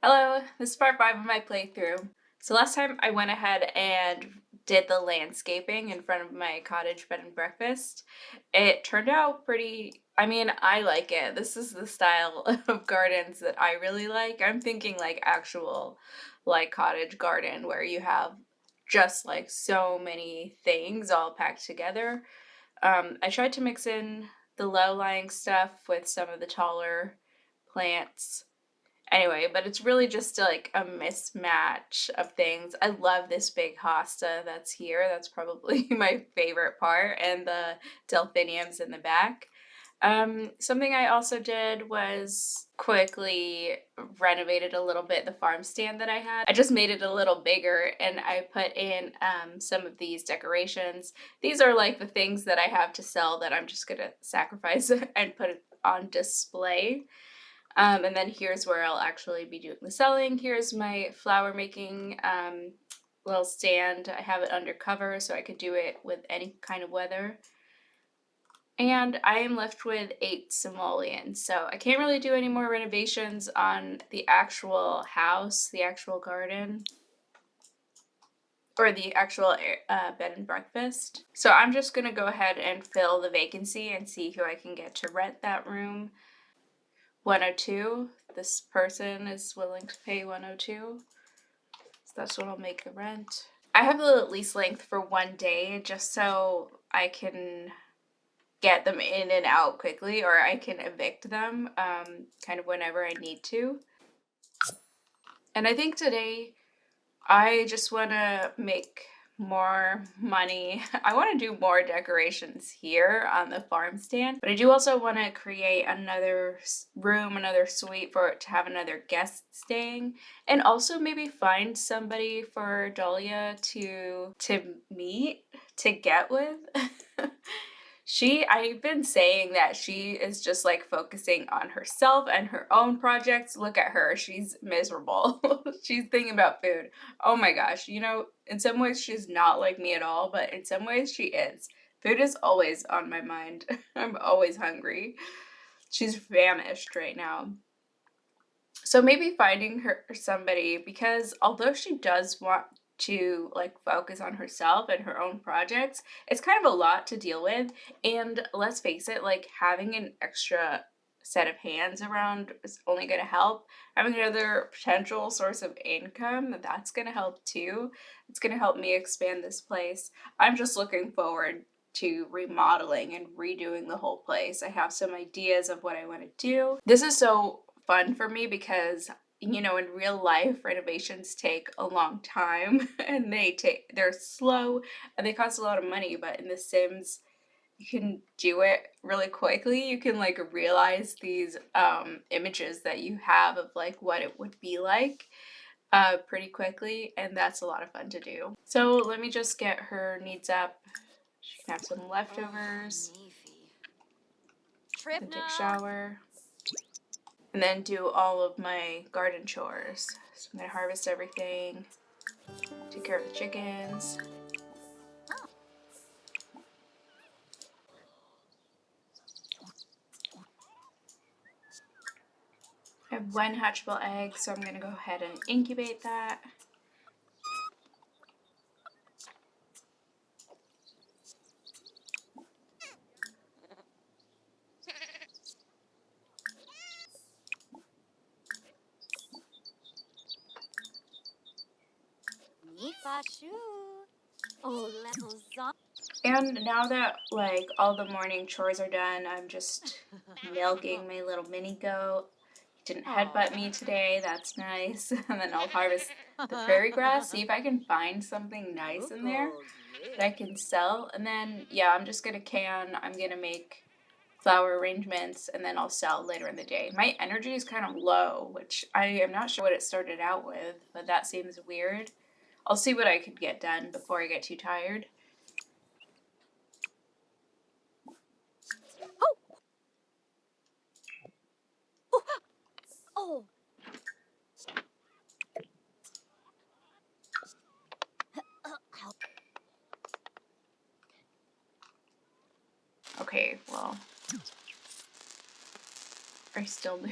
Hello, this is part 5 of my playthrough. So last time I went ahead and did the landscaping in front of my cottage bed and breakfast. It turned out I like it. This is the style of gardens that I really like. I'm thinking like actual like cottage garden where you have just like so many things all packed together. I tried to mix in the low-lying stuff with some of the taller plants. Anyway, but it's really just like a mismatch of things. I love this big hosta that's here. That's probably my favorite part, and the delphiniums in the back. Something I also did was quickly renovated a little bit the farm stand that I had. I just made it a little bigger and I put in some of these decorations. These are like the things that I have to sell that I'm just gonna sacrifice and put it on display. And then here's where I'll actually be doing the selling. Here's my flower making little stand. I have it under cover so I could do it with any kind of weather. And I am left with 8 simoleons. So I can't really do any more renovations on the actual house, the actual garden, or the actual bed and breakfast. So I'm just going to go ahead and fill the vacancy and see who I can get to rent that room. 102. This person is willing to pay 102. So that's what I'll make the rent. I have the lease length for 1 day just so I can get them in and out quickly, or I can evict them kind of whenever I need to. And I think today I just want to make more money. I want to do more decorations here on the farm stand, but I do also want to create another room, another suite for it to have another guest staying, and also maybe find somebody for Dahlia to meet, to get with. I've been saying that she is just like focusing on herself and her own projects. Look at her, she's miserable. She's thinking about food. Oh my gosh, in some ways she's not like me at all, but in some ways she is. Food is always on my mind. I'm always hungry. She's famished right now. So maybe finding her somebody, because although she does want to like focus on herself and her own projects, it's kind of a lot to deal with. And let's face it, like having an extra set of hands around is only going to help. Having another potential source of income, that's going to help too. It's going to help me expand this place. I'm just looking forward to remodeling and redoing the whole place. I have some ideas of what I want to do. This is so fun for me because in real life renovations take a long time and they're slow and they cost a lot of money, but in The Sims you can do it really quickly. You can like realize these images that you have of like what it would be like pretty quickly, and that's a lot of fun to do. So let me just get her needs up. She can have some leftovers and take a shower, and then do all of my garden chores. So I'm gonna harvest everything, take care of the chickens. I have 1 hatchable egg, so I'm gonna go ahead and incubate that. And now that like all the morning chores are done, I'm just milking my little mini goat. He didn't headbutt me today, that's nice. And then I'll harvest the prairie grass, see if I can find something nice in there that I can sell. And then yeah, I'm just gonna I'm gonna make flower arrangements, and then I'll sell later in the day. My energy is kind of low, which I am not sure what it started out with, but that seems weird. I'll see what I could get done before I get too tired. Okay, well, I still do.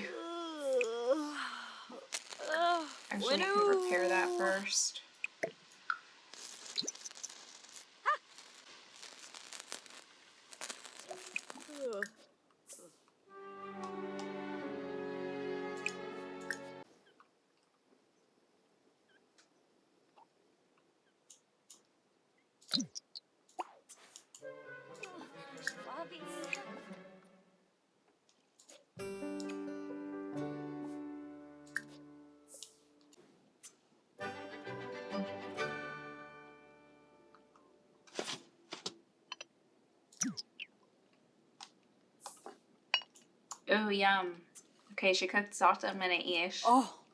Actually, I can repair that first. Oh, yum. Okay, she cooked za'atar I'm gonna eat.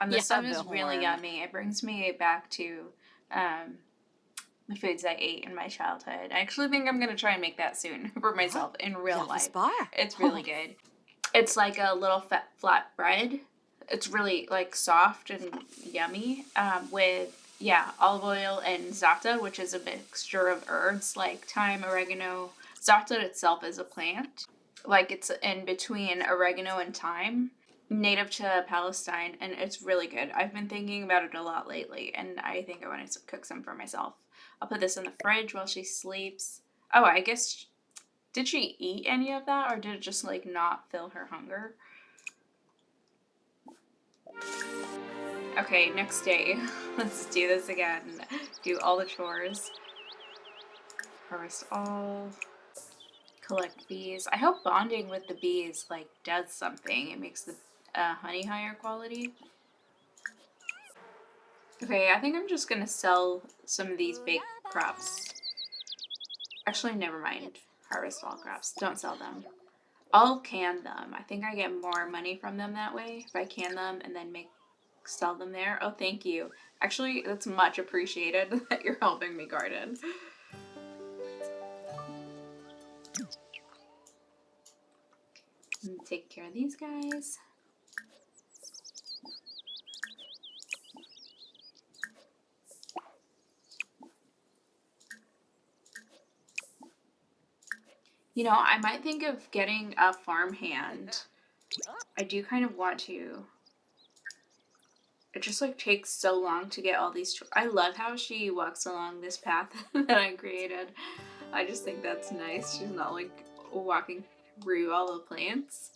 And this stuff is really yummy. It brings me back to the foods I ate in my childhood. I actually think I'm gonna try and make that soon for myself in real life. It's really good. It's like a little flat bread. It's really like soft and yummy with olive oil and za'atar, which is a mixture of herbs like thyme, oregano. Za'atar itself is a plant. Like it's in between oregano and thyme, native to Palestine, and it's really good. I've been thinking about it a lot lately, and I think I want to cook some for myself. I'll put this in the fridge while she sleeps. Oh, I guess, did she eat any of that, or did it just like not fill her hunger? Okay, next day. Let's do this again. Do all the chores. Harvest all. Collect bees. I hope bonding with the bees like does something. It makes the honey higher quality. Okay, I think I'm just gonna sell some of these baked crops. Actually, never mind. Harvest all crops. Don't sell them. I'll can them. I think I get more money from them that way if I can them and then sell them there. Oh, thank you. Actually, that's much appreciated that you're helping me garden. Take care of these guys. You know, I might think of getting a farmhand. I do kind of want to. It just like takes so long to get all these. I love how she walks along this path that I created. I just think that's nice. She's not like walking through all the plants.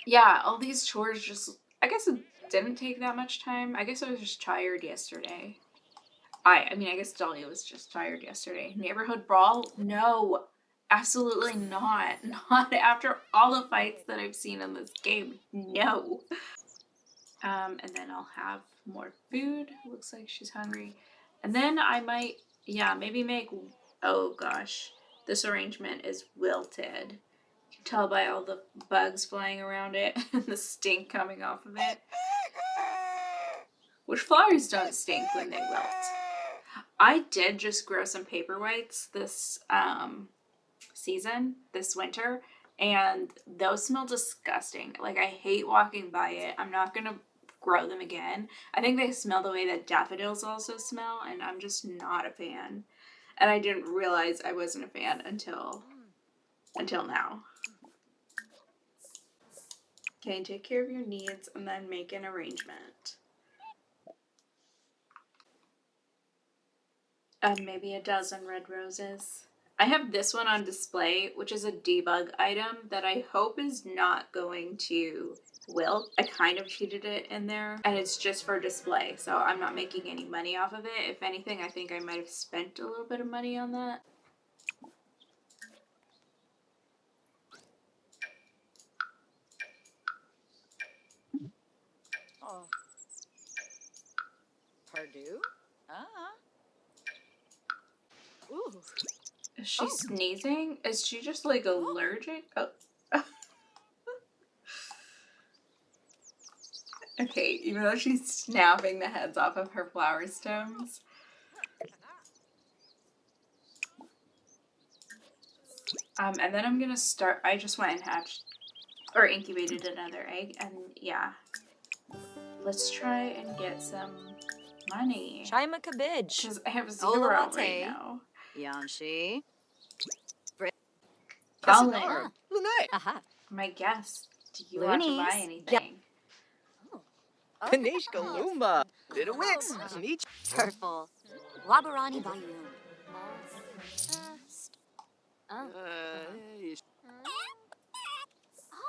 Yeah, all these chores just. I guess it didn't take that much time. I guess I was just tired yesterday. I mean, I guess Dahlia was just tired yesterday. Neighborhood brawl? No. Absolutely not. Not after all the fights that I've seen in this game. No. And then I'll have more food. Looks like she's hungry. And then I might, maybe make, oh gosh, this arrangement is wilted. You can tell by all the bugs flying around it and the stink coming off of it. Which flowers don't stink when they wilt. I did just grow some paper whites this this winter, and those smell disgusting. Like, I hate walking by it. I'm not gonna grow them again. I think they smell the way that daffodils also smell, and I'm just not a fan. And I didn't realize I wasn't a fan until now. Okay, take care of your needs and then make an arrangement. Maybe a dozen red roses. I have this one on display, which is a debug item that I hope is not going to wilt. I kind of cheated it in there, and it's just for display, so I'm not making any money off of it. If anything, I think I might have spent a little bit of money on that. Oh. Purdue? Ooh. Is she sneezing? Is she just like allergic? Oh. Okay, even though she's snapping the heads off of her flower stems. And then I'm gonna start, I just went and hatched, or incubated another egg, and yeah. Let's try and get some money. Chima Cabbage. Because I have 0 right now. Yanshi. Colin, Aha. my guest, do you want to buy anything? Oh. Panishka Lumba. Didawix. Nietzsche. Purple. Wabarani Bayou.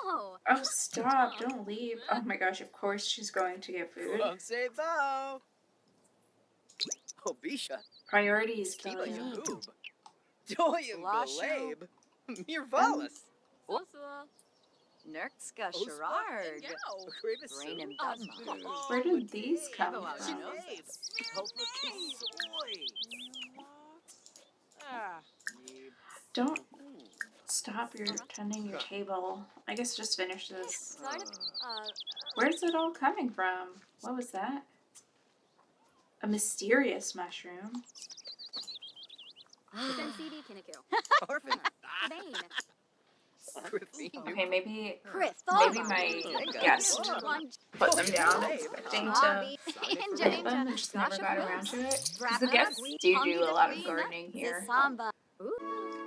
Oh. Oh, stop. Don't leave. Oh my gosh, of course she's going to get food. Say bow. Obisha. Priorities, Kiba Killian. Yahoob. Doyum Lashu. Belabe. Mirvalis. Ursula. Nerkska Sherard. Rain and Dudma. Where did these come from? Don't stop. You're tending your table. I guess just finish this. Where's it all coming from? What was that? A mysterious mushroom. Orphan. Okay, maybe Maybe my guest put them down, expecting to plant them and just never got around to it. Because the guests do a lot of gardening here.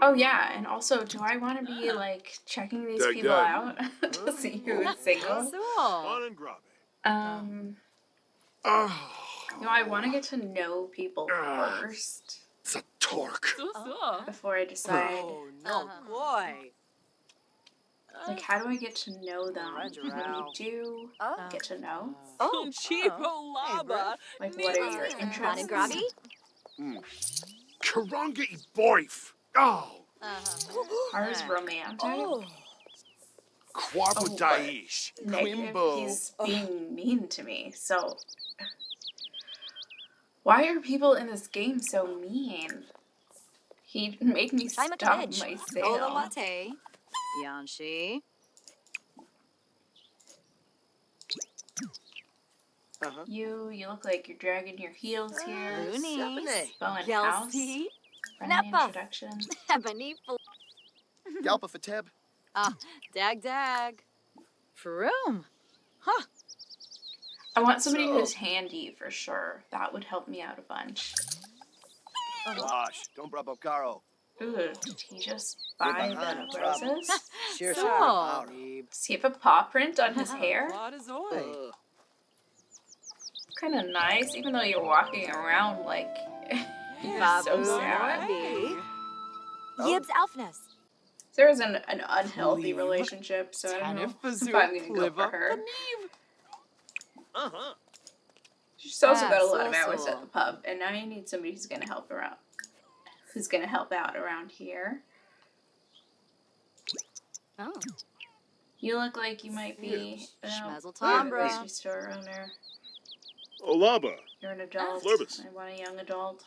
Oh yeah, and also, do I want to be like checking these Dag, people dag. out to see who is single? On and grab it. Oh, I want to get to know people first it's a torque. before I decide. Oh, no, boy. Like, how do I get to know them? We do get to know. Oh, Chipo Lava. Like, what are your interests? Grabby? Karanga e boif. Oh, Ours romantic. Kwabu Oh, Daish. Negative. Quimbo. He's being mean to me. So, why are people in this game so mean? He made me stop my sale. Olawate. Yanshi. You look like you're dragging your heels here. Looney. Bowen House. Yelsi. Friendly Nappa. introduction. Ebony. Galpa Fateb. Dag. Froom. I want somebody who's handy for sure. That would help me out a bunch. Wash. Don't brabo caro. Ooh, did he just buy the roses? Sure, So. sure. Does he have a paw print on his hair? Ugh. Kind of nice, even though you're walking around like you're so sad. Yibs Alfness. There is an unhealthy relationship, so I don't know if I'm gonna go for her. She's also got a lot of hours at the pub, and now you need somebody who's gonna help her out. Who's gonna help out around here? Oh. You look like you might be Schmezel a Tombra. grocery store owner. Olaba. You're an adult. Flurbus. I want a young adult.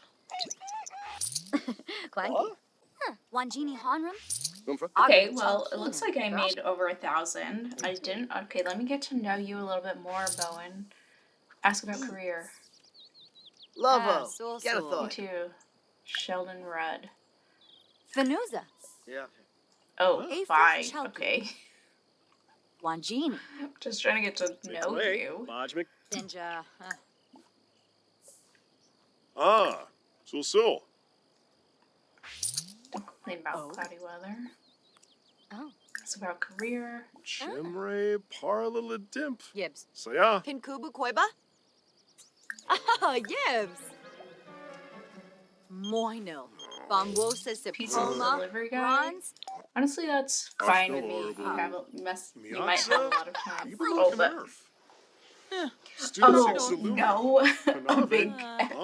Clanky. Wanjini Honram. Okay, well, it looks like I made over 1,000. I didn't. Okay, let me get to know you a little bit more, Bowen. Ask about career. Lovo. Get a You thought. too, Sheldon Rudd. Fenuza. Yeah. Oh, Hey, fine. Sheldon. Okay. Wanjini. Just trying to get to know you. Majmik. Ninja. Ah, so. Don't complain about cloudy weather. Oh. It's about career. Chimre parla dimp. Yibs. Saya. Pinkubu Koiba? Oh, Yibs. Moino. Bambosa Pizza delivery guy. Bronze. Honestly, that's fine with me. You Adorable. have you might have a lot of time. You Oh, been but nerf. Students oh salute. no, a Panava. big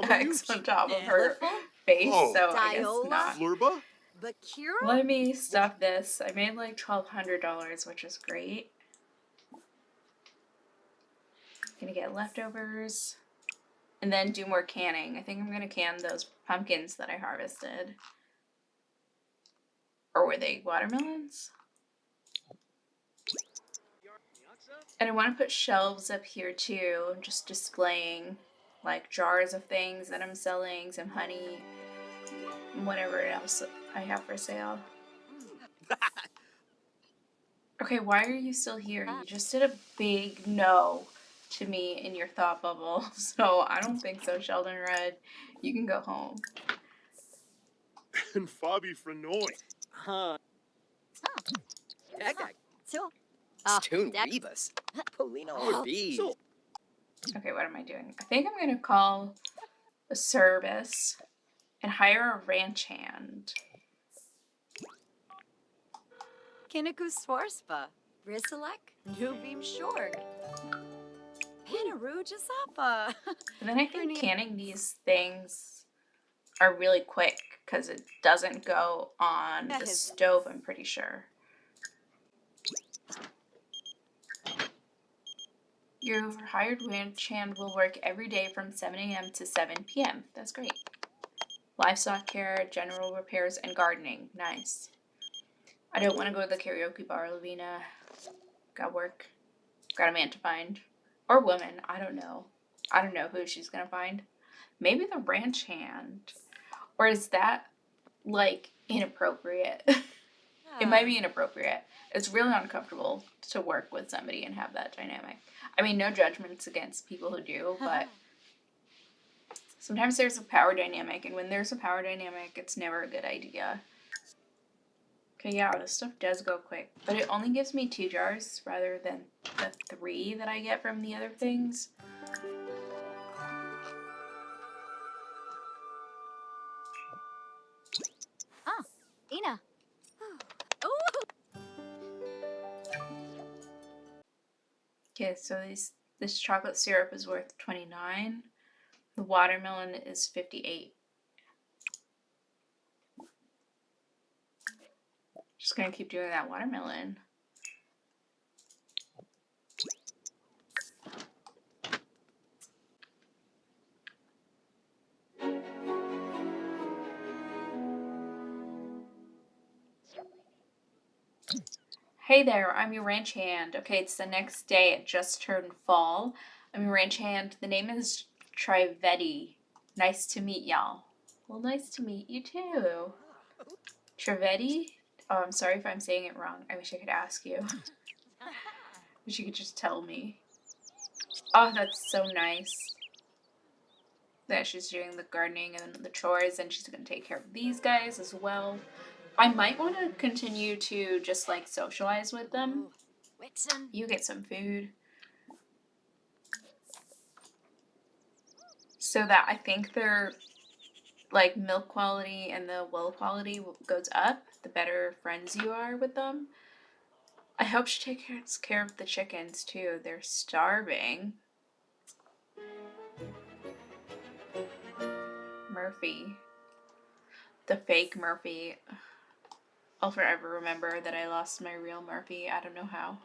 X on top of her face. Oh. So I guess Diola. not. Flurba. Bakira? Let me stop this. I made like $1,200, which is great. Gonna get leftovers. And then do more canning. I think I'm gonna can those pumpkins that I harvested. Or were they watermelons? And I want to put shelves up here too, just displaying like jars of things that I'm selling, some honey, and whatever else I have for sale. Okay, why are you still here? You just did a big no to me in your thought bubble, so I don't think so, Sheldon Rudd. You can go home. And Fabi Frenoy. Dag. So. Stoon Dag- Rebus. Polino Ortiz. So. Okay, what am I doing? I think I'm gonna call a service and hire a ranch hand. Kiniku Swarspa. Risalek. Nubim Shorg. Panaru Jasapa. And then I think canning these things are really quick because it doesn't go on the stove, I'm pretty sure. Your hired ranch hand will work every day from 7 a.m. to 7 p.m. That's great. Livestock care, general repairs, and gardening. Nice. I don't want to go to the karaoke bar, Lavina. Got work. Got a man to find. Or woman. I don't know. I don't know who she's going to find. Maybe the ranch hand. Or is that, like, inappropriate? It might be inappropriate. It's really uncomfortable to work with somebody and have that dynamic. I mean, no judgments against people who do, but sometimes there's a power dynamic, and when there's a power dynamic, it's never a good idea. Okay, yeah, this stuff does go quick, but it only gives me 2 jars rather than the 3 that I get from the other things. Ina. Okay, so this chocolate syrup is worth 29. The watermelon is 58. Just gonna keep doing that watermelon. Hey there, I'm your ranch hand. Okay, it's the next day. It just turned fall. I'm your ranch hand. The name is Trivedi. Nice to meet y'all. Well, nice to meet you too. Trivedi? Oh, I'm sorry if I'm saying it wrong. I wish I could ask you. Wish you could just tell me. Oh, that's so nice. That she's doing the gardening and the chores, and she's going to take care of these guys as well. I might want to continue to just like socialize with them. Whitson. You get some food. So that I think their like milk quality and the wool quality goes up, the better friends you are with them. I hope she takes care of the chickens too. They're starving. Murphy. The fake Murphy. I'll forever remember that I lost my real Murphy. I don't know how.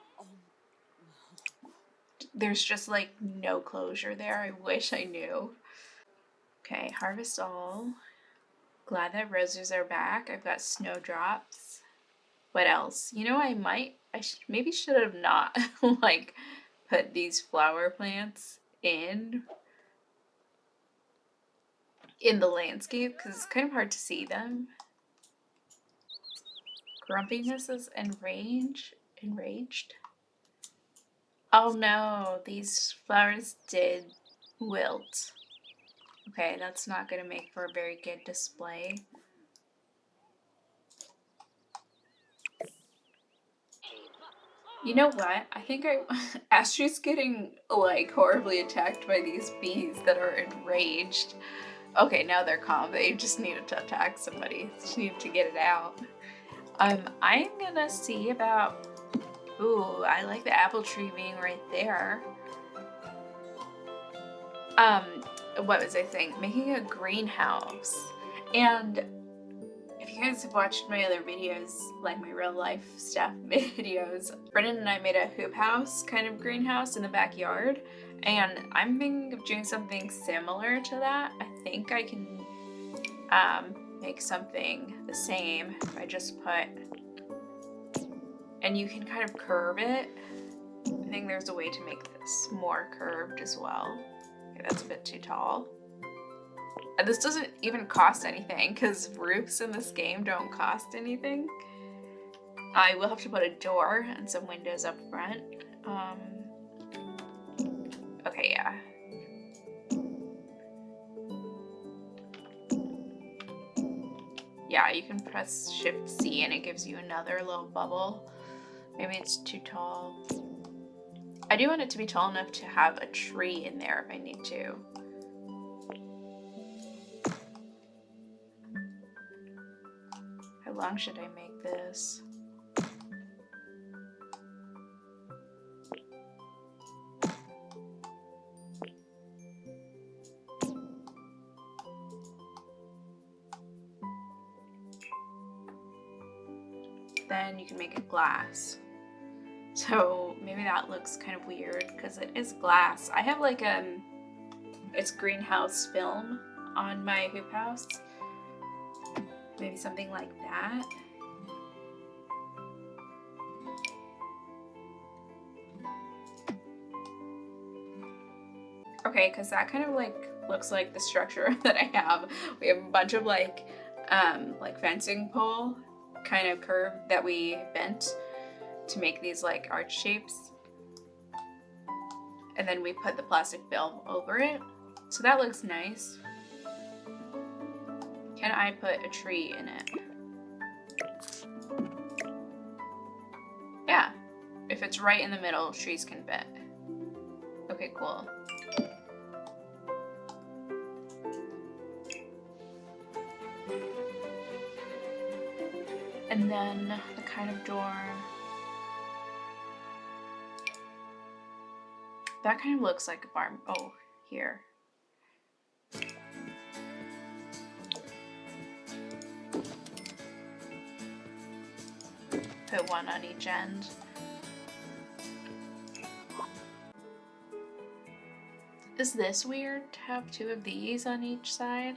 There's just like no closure there. I wish I knew. Okay, harvest all. Glad that roses are back. I've got snowdrops. What else? You know, maybe should have not like put these flower plants in the landscape because it's kind of hard to see them. Grumpiness is enraged. Oh no, these flowers did wilt. Okay, that's not going to make for a very good display. You know what? I think Astri's getting like horribly attacked by these bees that are enraged. Okay, now they're calm. They just needed to attack somebody. Just needed to get it out. I'm gonna see about. Ooh, I like the apple tree being right there. What was I saying? Making a greenhouse. And if you guys have watched my other videos, like my real life stuff videos, Brennan and I made a hoop house kind of greenhouse in the backyard. And I'm thinking of doing something similar to that. I think I can make something the same if I just put, and you can kind of curve it. I think there's a way to make this more curved as well. Okay, that's a bit too tall. And this doesn't even cost anything because roofs in this game don't cost anything. I will have to put a door and some windows up front. Okay, yeah. Yeah, you can press Shift C and it gives you another little bubble. Maybe it's too tall. I do want it to be tall enough to have a tree in there if I need to. How long should I make this? Then you can make it glass. So maybe that looks kind of weird because it is glass. I have like it's greenhouse film on my hoop house. Maybe something like that. Okay, because that kind of like looks like the structure that I have. We have a bunch of like fencing pole kind of curve that we bent to make these like arch shapes. And then we put the plastic film over it. So that looks nice. Can I put a tree in it? Yeah. If it's right in the middle, trees can fit. Okay, cool. And then the kind of door. That kind of looks like a barn. Oh, here. Put one on each end. Is this weird to have two of these on each side?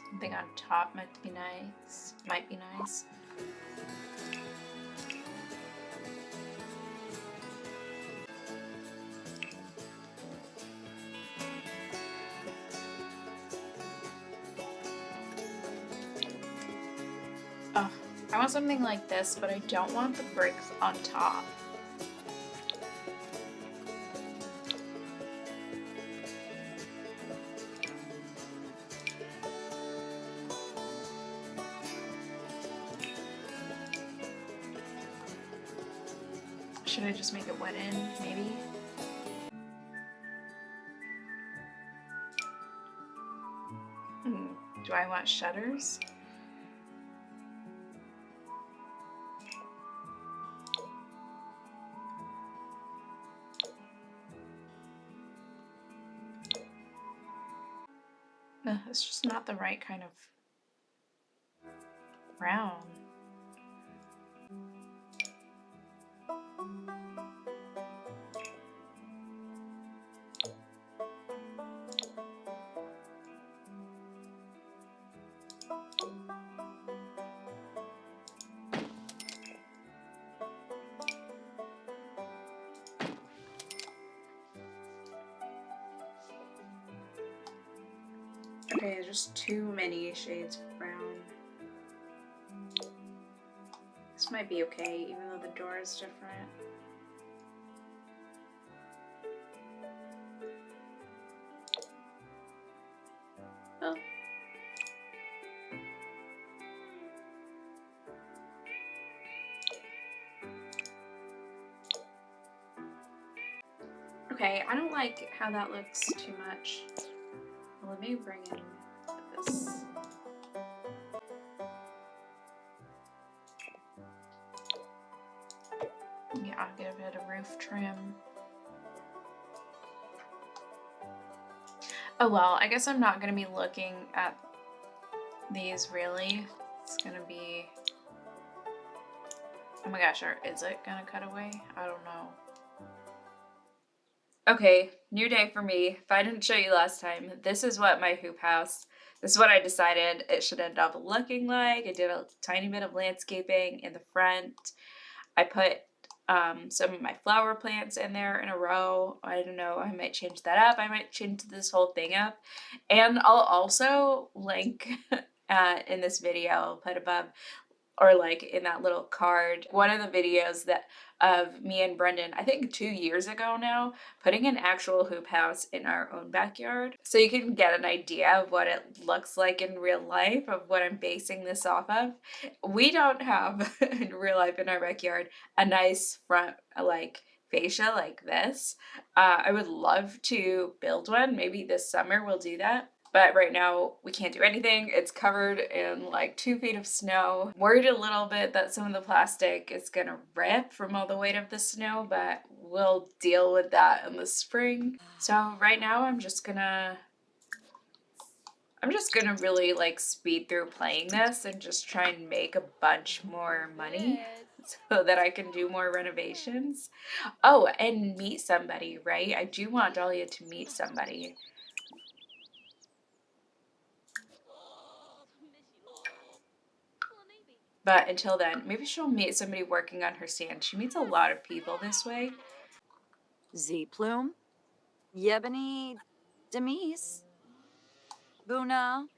Something on top might be nice. Might be nice. Oh, I want something like this, but I don't want the bricks on top. Should I just make it wet in, maybe? Do I want shutters? No, it's just not the right kind of brown. Okay, just too many shades of brown. This might be okay, even though the door is different. Oh. Okay, I don't like how that looks too much. Let me bring in this. Yeah, I'll give it a roof trim. Oh well, I guess I'm not gonna be looking at these really. It's gonna be... Oh my gosh, or is it gonna cut away? I don't know. Okay, new day for me. If I didn't show you last time, this is what my hoop house, this is what I decided it should end up looking like. I did a tiny bit of landscaping in the front. I put some of my flower plants in there in a row. I don't know, I might change that up. I might change this whole thing up. And I'll also link in this video, I'll put above, or like in that little card, one of the videos that of me and Brendan, I think 2 years ago now, putting an actual hoop house in our own backyard. So you can get an idea of what it looks like in real life, of what I'm basing this off of. We don't have in real life in our backyard a nice front like fascia like this. I would love to build one. Maybe this summer we'll do that. But right now we can't do anything. It's covered in like 2 feet of snow. Worried a little bit that some of the plastic is gonna rip from all the weight of the snow, but we'll deal with that in the spring. So right now I'm just gonna really like speed through playing this and just try and make a bunch more money so that I can do more renovations. Oh, and meet somebody, right? I do want Dahlia to meet somebody. But until then, maybe she'll meet somebody working on her sand. She meets a lot of people this way. Z Plume, Yebony, Demise, Buna.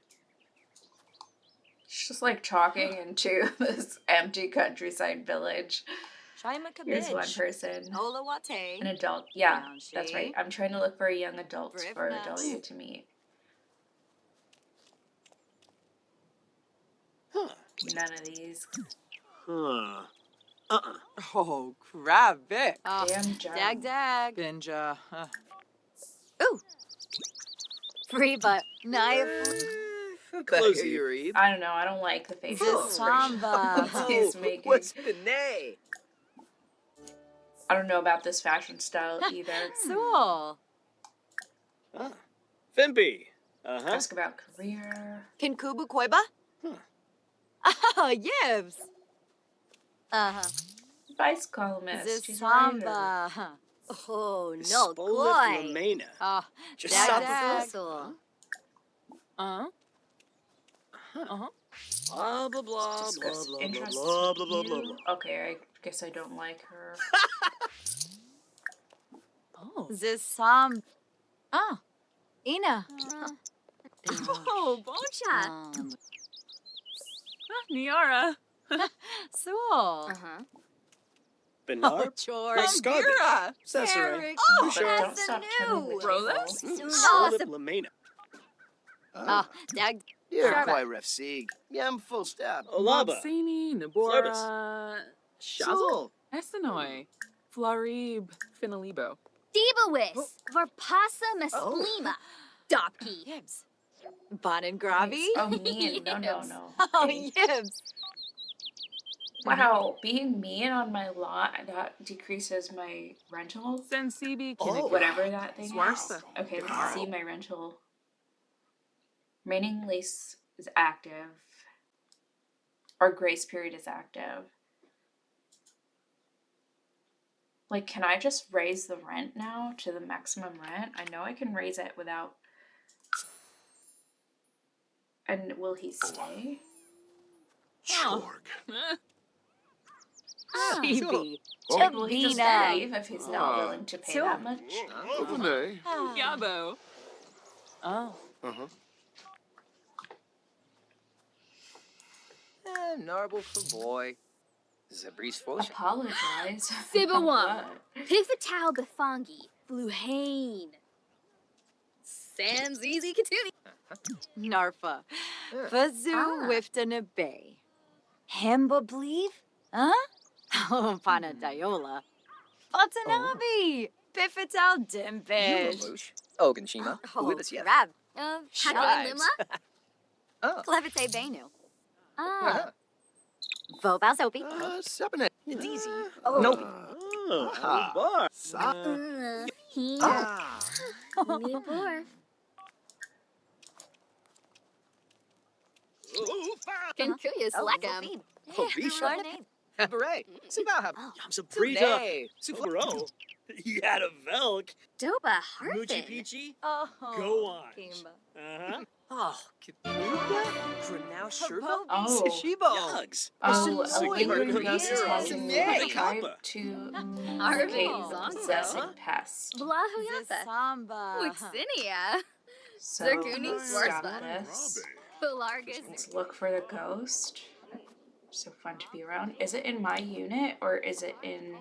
She's just like talking into this empty countryside village. Shaima Here's one Kabij, person, Ola Wate, an adult. Yeah, Yanshi. that's right. I'm trying to look for a young adult for Brivnas. Dahlia to meet. Huh. None of these. Huh. Oh, crap, Vic. Damn job. Dag. Binja. Ooh. Free but knife. Close your ear. I don't know. I don't like the facial This expression samba. he's making. What's Benet? I don't know about this fashion style either. Soul. Fimpy. Ask about career. Kinkubu Koiba? Oh, Yibs. Vice columnist. This She's a writer. samba. Oh, no, Koi. Lamena. Oh, Just Dag stop Dag. Uh-huh. Blah, blah, blah, Just blah, goes blah, interest blah, blah, blah, blah, you. blah. Okay, I guess I don't like her. Oh. This samba. Oh, Ina. Oh, Boncha. Niara. Soul. Benar. George. Mira. Cesare. Eric. But Bouchard. don't stop turning the Rolex? table. Solid Lamena. Oh, Dag. You're Sharp. quite ref sig. Yam full stop. Olaba. Boxini, Nabora. Shazzle. Sol. Essenoi. Flarib. Finalibo. Dibawis, Varpasa Mesplima, Dopkey. Yibs. Bon and Gravi. Oh, mean. No. Oh, Dang. Yibs. Wow, being mean on my lot, that decreases my rental. Sensibi. Oh. Whatever that thing is. Swarsa. Okay, let's see my rental. Remaining lease is active. Our grace period is active. Like, can I just raise the rent now to the maximum rent? I know I can raise it without... And will he stay? Chorg. Phoebe. Will he just Chabina. leave if he's not willing to pay that much? Benet. Yabo. Oh. Uh-huh. Narble for boy. Zabris Fosha. Apologize. Sibawam, What? Pifatau Bifangi, Bluhane. Sans Easy Katuni. Narfa. Fazoo Wifton Bay. Hemba Believe? Huh? Oh, Panadayola. Watanabe. Pifital Dimpish. Oganshima. Oh, With us yet. crab. Hagalima. Clevite Benu. Ah, Vobal Soapy. Sepanet. It's easy. Oh. Nope. Bar. Hina. Nibor. Kankuya Slackum. Oh, Bisha. Learn a name. Habaret. Sibahab. Sabrita. Sufuro. You had a Velk. Doba Moochie Harfin. Peachy. Oh, Go on. Kimba. Uh-huh. Oh, Kapuka? Granau Sherpa? Oh. Sashibo. Yugs. Oh, a Soy. lingering ghost is Mira. causing Samay. tribe to Arvin escape Zonzo. possessing pests. Blahuyatha. Samba. Muxinia. So Zircuni let's stop Swarspa. this. Fulargus. Let's look for the ghost. So fun to be around. Is it in my unit or is it in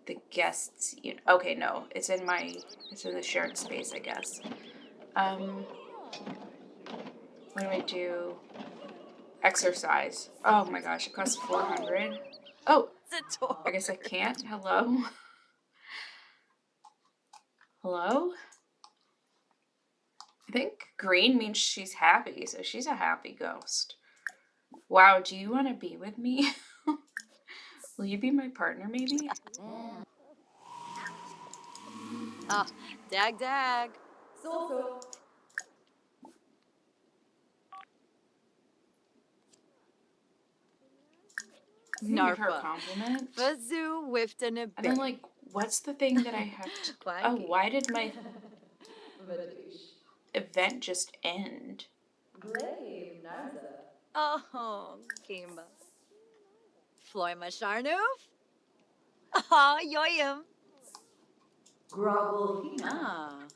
the guests unit? Okay, no, it's in the shared space, I guess. What do I do? Exercise. Oh my gosh, it costs 400. Oh, I guess I can't. Hello? Hello? I think green means she's happy, so she's a happy ghost. Wow, do you want to be with me? Will you be my partner, maybe? Oh, dag dag. Can you give her a Narpa. compliment? Fazoo Wifton a And then, like, what's the thing that I have to... Oh, why did my event just end? Oh, Kimba. Floima Sharnoof? Oh, yoyum. Grogglehina,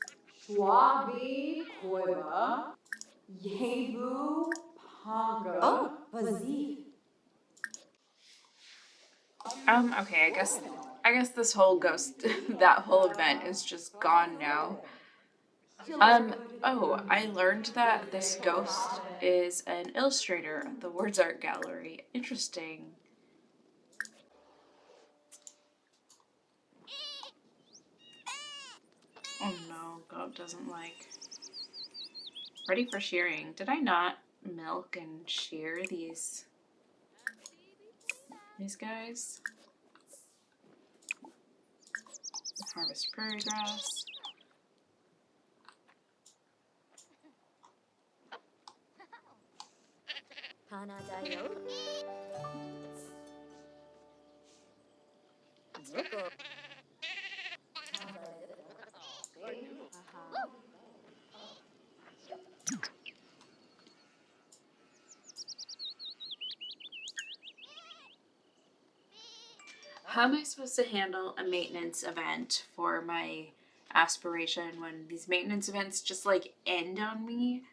Schwabi, Koiba, Yebu, Pongo, Oh. Vazi. Okay, I guess this whole ghost, that whole event is just gone now. Oh, I learned that this ghost is an illustrator at the Words Art Gallery. Interesting. Oh no, goat doesn't like. Ready for shearing. Did I not milk and shear these guys? Harvest prairie grass. Panadayo. Zuko. How am I supposed to handle a maintenance event for my aspiration when these maintenance events just like end on me?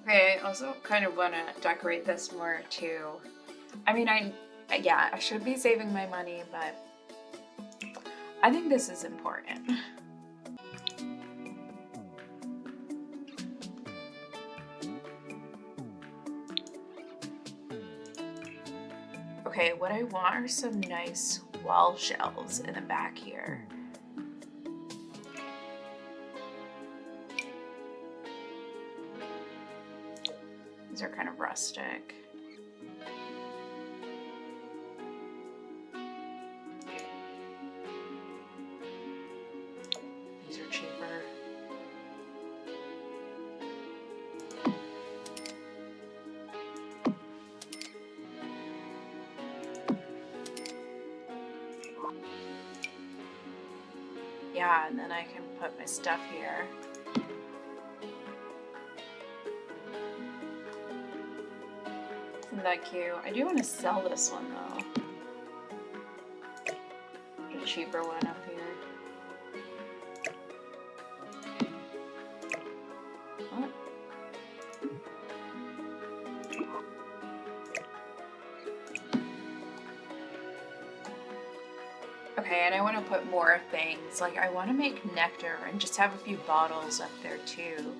Okay, I also kind of want to decorate this more too. I mean, yeah, I should be saving my money, but I think this is important. Okay, what I want are some nice wall shelves in the back here. These are kind of rustic. These are cheaper. Yeah, and then I can put my stuff here. Isn't that cute? I do want to sell this one though. A cheaper one up here. Oh. Okay, and I want to put more things. Like, I want to make nectar and just have a few bottles up there too.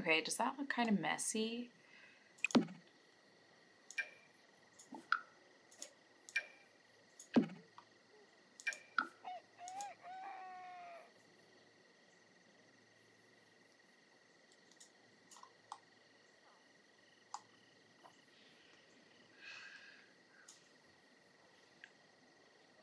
Okay, does that look kind of messy?